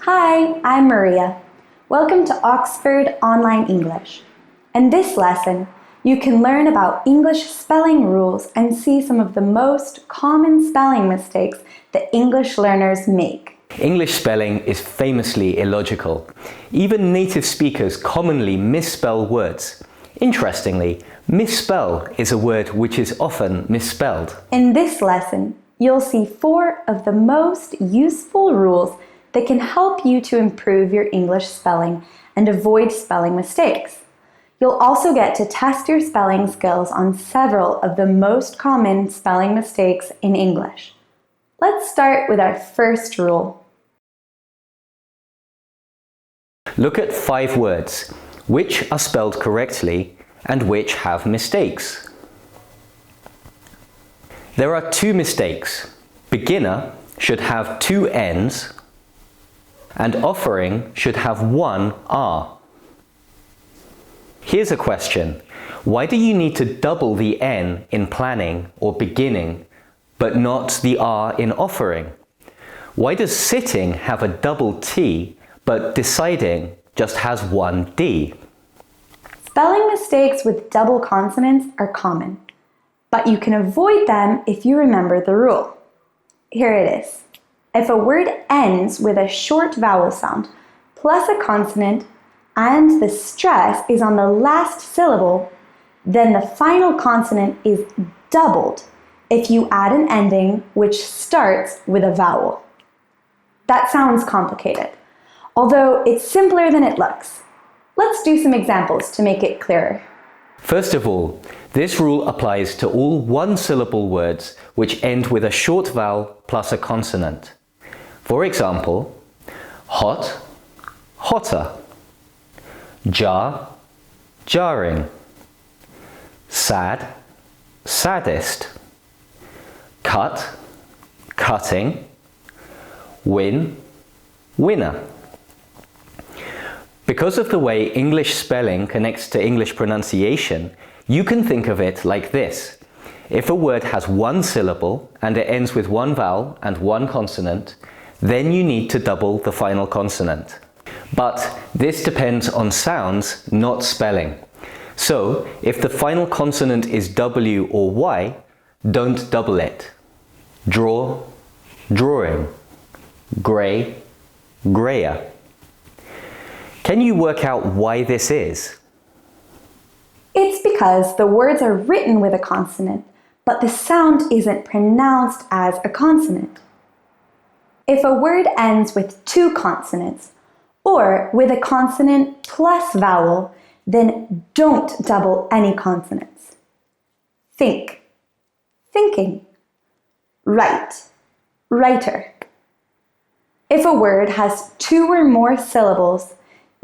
Hi, I'm Maria. Welcome to Oxford Online English. In this lesson, you can learn about English spelling rules and see some of the most common spelling mistakes that English learners make. English spelling is famously illogical. Even native speakers commonly misspell words. Interestingly, misspell is a word which is often misspelled. In this lesson, you'll see 4 of the most useful rules that can help you to improve your English spelling and avoid spelling mistakes. You'll also get to test your spelling skills on several of the most common spelling mistakes in English. Let's start with our first rule. Look at 5 words, which are spelled correctly and which have mistakes. There are 2 mistakes. Beginner should have 2 N's and offering should have 1 R. Here's a question. Why do you need to double the N in planning or beginning, but not the R in offering? Why does sitting have a double T, but deciding just has 1 D? Spelling mistakes with double consonants are common, but you can avoid them if you remember the rule. Here it is. If a word ends with a short vowel sound plus a consonant and the stress is on the last syllable, then the final consonant is doubled if you add an ending which starts with a vowel. That sounds complicated, although it's simpler than it looks. Let's do some examples to make it clearer. First of all, this rule applies to all one-syllable words which end with a short vowel plus a consonant. For example, hot, hotter, jar, jarring, sad, saddest, cut, cutting, win, winner. Because of the way English spelling connects to English pronunciation, you can think of it like this. If a word has 1 syllable and it ends with 1 vowel and 1 consonant, then you need to double the final consonant. But this depends on sounds, not spelling. So, if the final consonant is W or Y, don't double it. Draw, drawing, grey, greyer. Can you work out why this is? It's because the words are written with a consonant, but the sound isn't pronounced as a consonant. If a word ends with 2 consonants, or with a consonant plus vowel, then don't double any consonants. Think, thinking. Write, writer. If a word has 2 or more syllables,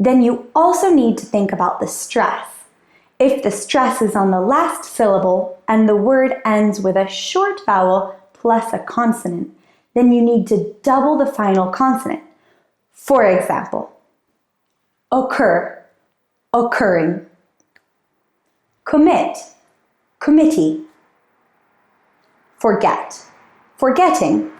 then you also need to think about the stress. If the stress is on the last syllable and the word ends with a short vowel plus a consonant, then you need to double the final consonant. For example, occur, occurring, commit, committee, forget, forgetting.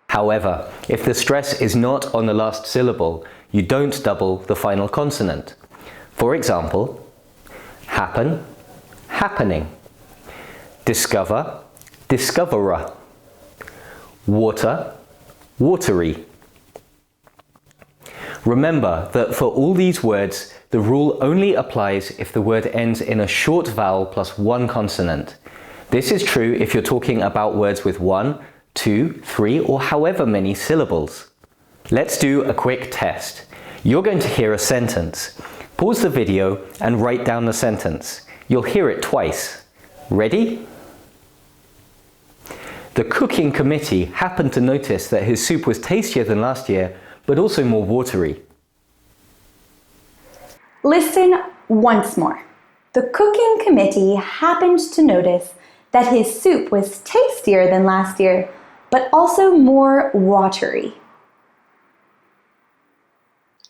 However, if the stress is not on the last syllable, you don't double the final consonant. For example, happen, happening, discover, discoverer, water, watery. Remember that for all these words, the rule only applies if the word ends in a short vowel plus 1 consonant. This is true if you're talking about words with 1, 2, 3, or however many syllables. Let's do a quick test. You're going to hear a sentence. Pause the video and write down the sentence. You'll hear it twice. Ready? The cooking committee happened to notice that his soup was tastier than last year, but also more watery. Listen once more. The cooking committee happened to notice that his soup was tastier than last year, but also more watery.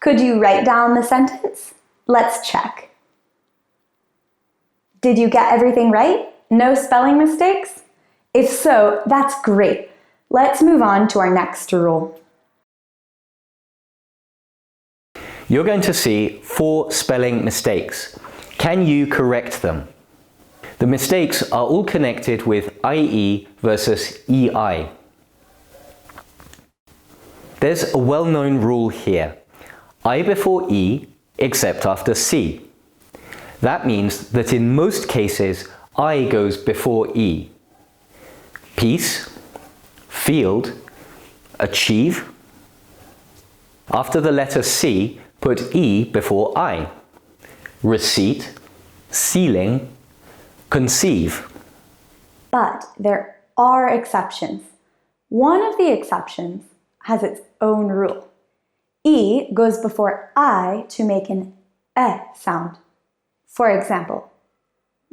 Could you write down the sentence? Let's check. Did you get everything right? No spelling mistakes? If so, that's great. Let's move on to our next rule. You're going to see 4 spelling mistakes. Can you correct them? The mistakes are all connected with IE versus EI. There's a well-known rule here. I before E, except after C. That means that in most cases, I goes before E. Peace, field, achieve. After the letter C, put E before I. Receipt, ceiling, conceive. But there are exceptions. One of the exceptions has its own rule. E goes before I to make an E sound. For example,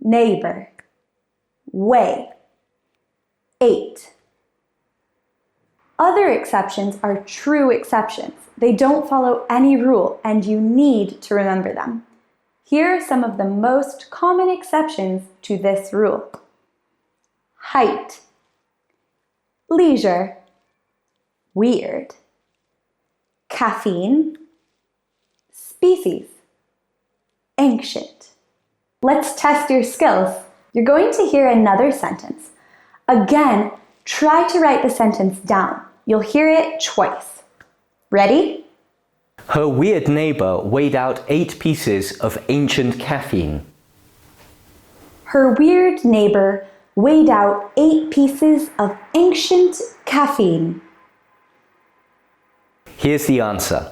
neighbor, way, 8. Other exceptions are true exceptions. They don't follow any rule, and you need to remember them. Here are some of the most common exceptions to this rule. Height, leisure, weird, caffeine, species, ancient. Let's test your skills. You're going to hear another sentence. Again, try to write the sentence down. You'll hear it twice. Ready? Her weird neighbor weighed out 8 pieces of ancient caffeine. Her weird neighbor weighed out 8 pieces of ancient caffeine. Here's the answer.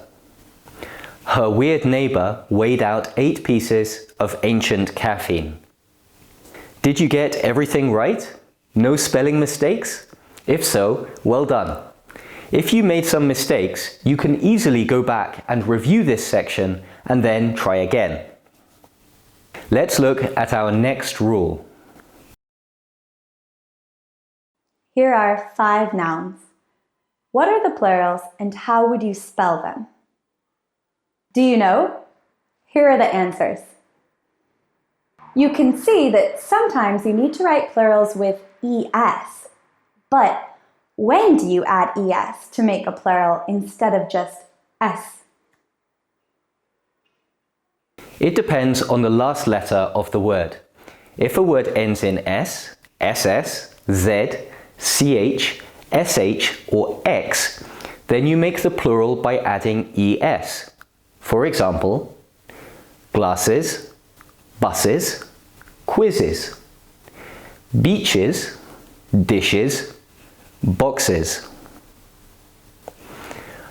Her weird neighbor weighed out 8 pieces of ancient caffeine. Did you get everything right? No spelling mistakes? If so, well done. If you made some mistakes, you can easily go back and review this section and then try again. Let's look at our next rule. Here are 5 nouns. What are the plurals and how would you spell them? Do you know? Here are the answers. You can see that sometimes you need to write plurals with ES, but when do you add ES to make a plural instead of just S? It depends on the last letter of the word. If a word ends in S, SS, Z, CH, SH or X, then you make the plural by adding ES. For example, glasses, buses, quizzes, beaches, dishes, boxes.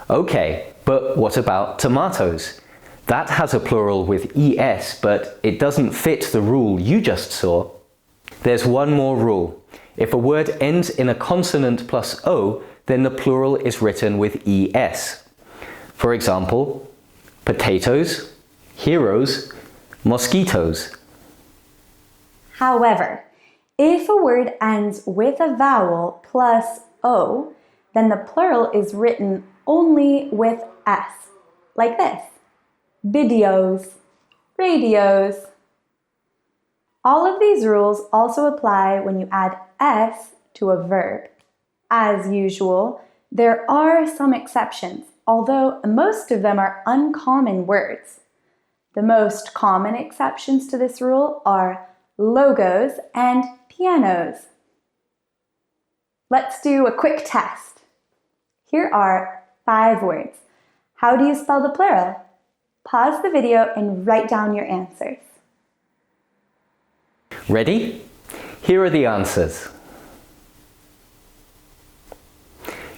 Okay, but what about tomatoes? That has a plural with ES, but it doesn't fit the rule you just saw. There's one more rule. If a word ends in a consonant plus O, then the plural is written with ES. For example, potatoes, heroes, mosquitoes. However, if a word ends with a vowel plus O, then the plural is written only with S, like this. Videos, radios. All of these rules also apply when you add S to a verb. As usual, there are some exceptions, although most of them are uncommon words. The most common exceptions to this rule are logos and pianos. Let's do a quick test. Here are 5 words. How do you spell the plural? Pause the video and write down your answers. Ready? Here are the answers.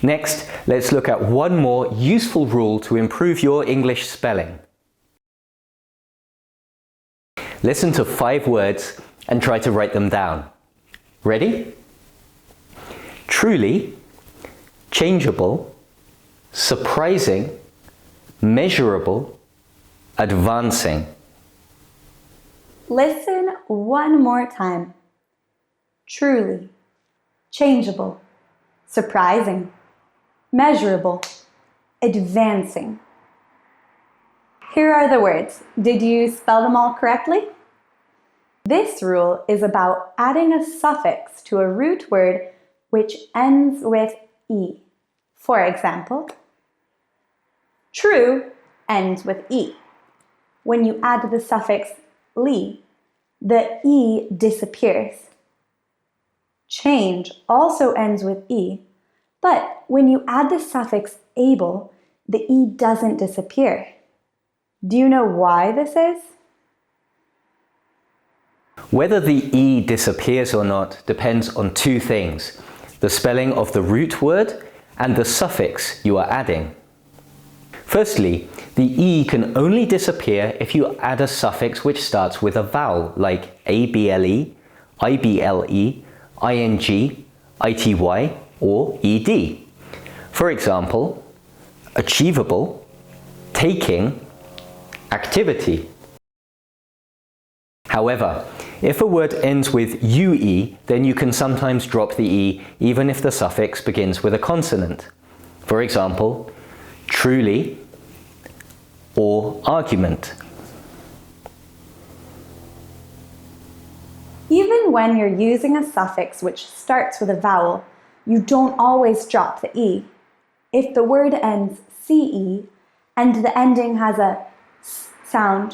Next, let's look at one more useful rule to improve your English spelling. Listen to 5 words and try to write them down. Ready? Truly, changeable, surprising, measurable, advancing. Listen one more time. Truly, changeable, surprising, measurable, advancing. Here are the words. Did you spell them all correctly? This rule is about adding a suffix to a root word which ends with E. For example, true ends with E. When you add the suffix "ly," the E disappears. Change also ends with E, but when you add the suffix able, the E doesn't disappear. Do you know why this is? Whether the E disappears or not depends on two things: the spelling of the root word and the suffix you are adding. Firstly, the E can only disappear if you add a suffix which starts with a vowel like able, ible, ing, ity, or ed. For example, achievable, taking, activity. However, if a word ends with ue, then you can sometimes drop the E even if the suffix begins with a consonant. For example, truly or argument. Even when you're using a suffix which starts with a vowel, you don't always drop the E. If the word ends ce and the ending has a s sound,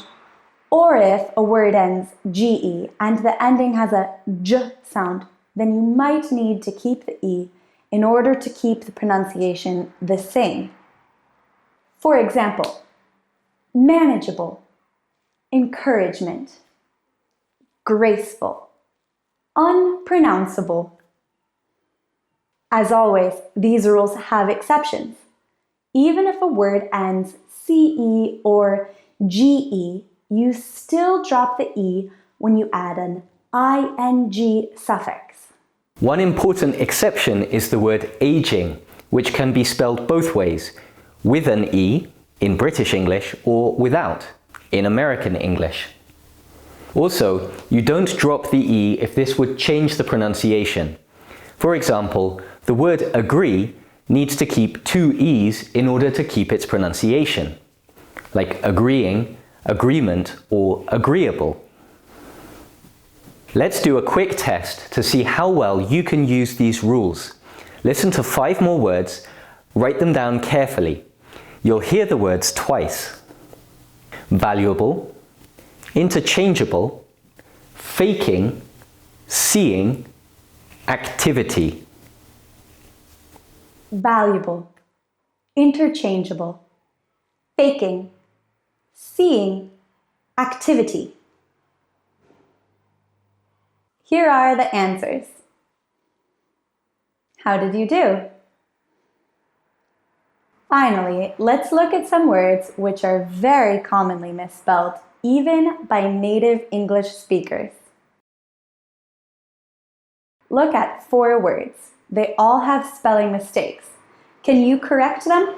or if a word ends ge and the ending has a j sound, then you might need to keep the E in order to keep the pronunciation the same. For example, manageable, encouragement, graceful, unpronounceable. As always, these rules have exceptions. Even if a word ends ce or ge, you still drop the E when you add an ing suffix. One important exception is the word aging, which can be spelled both ways, with an E in British English or without in American English. Also, you don't drop the E if this would change the pronunciation. For example, the word agree needs to keep two E's in order to keep its pronunciation, like agreeing, agreement, or agreeable. Let's do a quick test to see how well you can use these rules. Listen to 5 more words, write them down carefully. You'll hear the words twice. Valuable, interchangeable, faking, seeing, activity. Valuable, interchangeable, faking, seeing, activity. Here are the answers. How did you do? Finally, let's look at some words which are very commonly misspelled, even by native English speakers. Look at 4 words. They all have spelling mistakes. Can you correct them?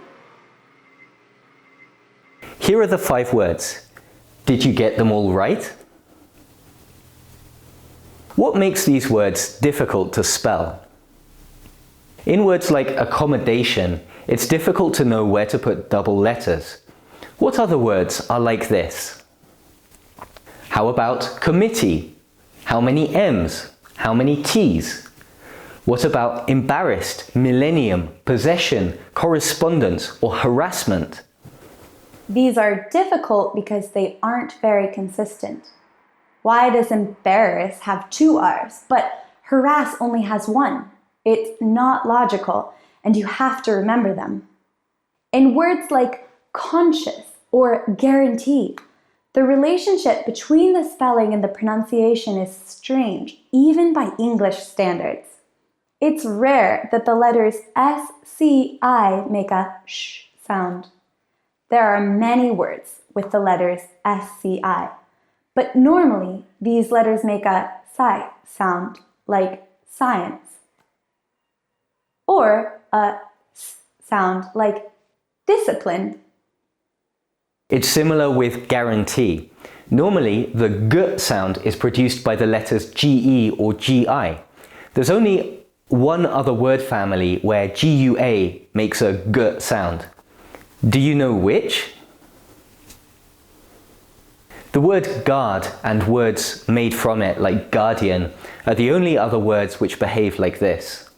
Here are the 5 words. Did you get them all right? What makes these words difficult to spell? In words like accommodation, it's difficult to know where to put double letters. What other words are like this? How about committee? How many M's? How many T's? What about embarrassed, millennium, possession, correspondence, or harassment? These are difficult because they aren't very consistent. Why does embarrass have 2 R's, but harass only has 1? It's not logical, and you have to remember them. In words like conscious or guarantee, the relationship between the spelling and the pronunciation is strange, even by English standards. It's rare that the letters SCI make a sh sound. There are many words with the letters SCI, but normally these letters make a psi sound, like science, or a s sound, like discipline. It's similar with guarantee. Normally, the g sound is produced by the letters GE or GI. There's only one other word family where GUA makes a g sound. Do you know which? The word guard and words made from it, like guardian, are the only other words which behave like this.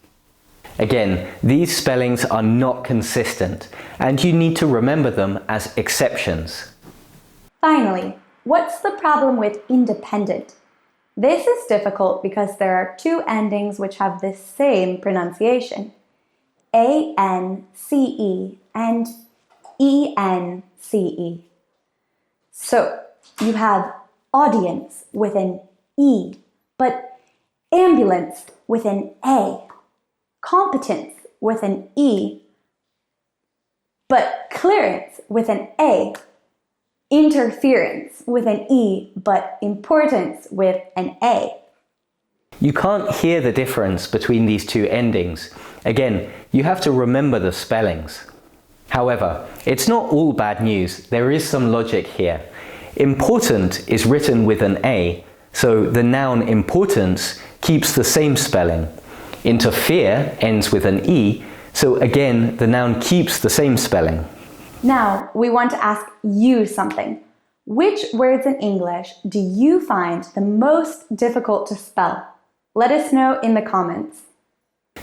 Again, these spellings are not consistent, and you need to remember them as exceptions. Finally, what's the problem with independent? This is difficult because there are two endings which have the same pronunciation, A-N-C-E and E-N-C-E. So, you have audience with an E, but ambulance with an A, competence with an E, but clearance with an A, interference with an E, but importance with an A. You can't hear the difference between these two endings. Again, you have to remember the spellings. However, it's not all bad news. There is some logic here. Important is written with an A, so the noun importance keeps the same spelling. Interfere ends with an E, so again, the noun keeps the same spelling. Now, we want to ask you something. Which words in English do you find the most difficult to spell? Let us know in the comments.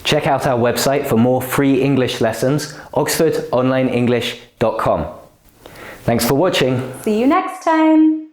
Check out our website for more free English lessons, oxfordonlineenglish.com. Thanks for watching. See you next time!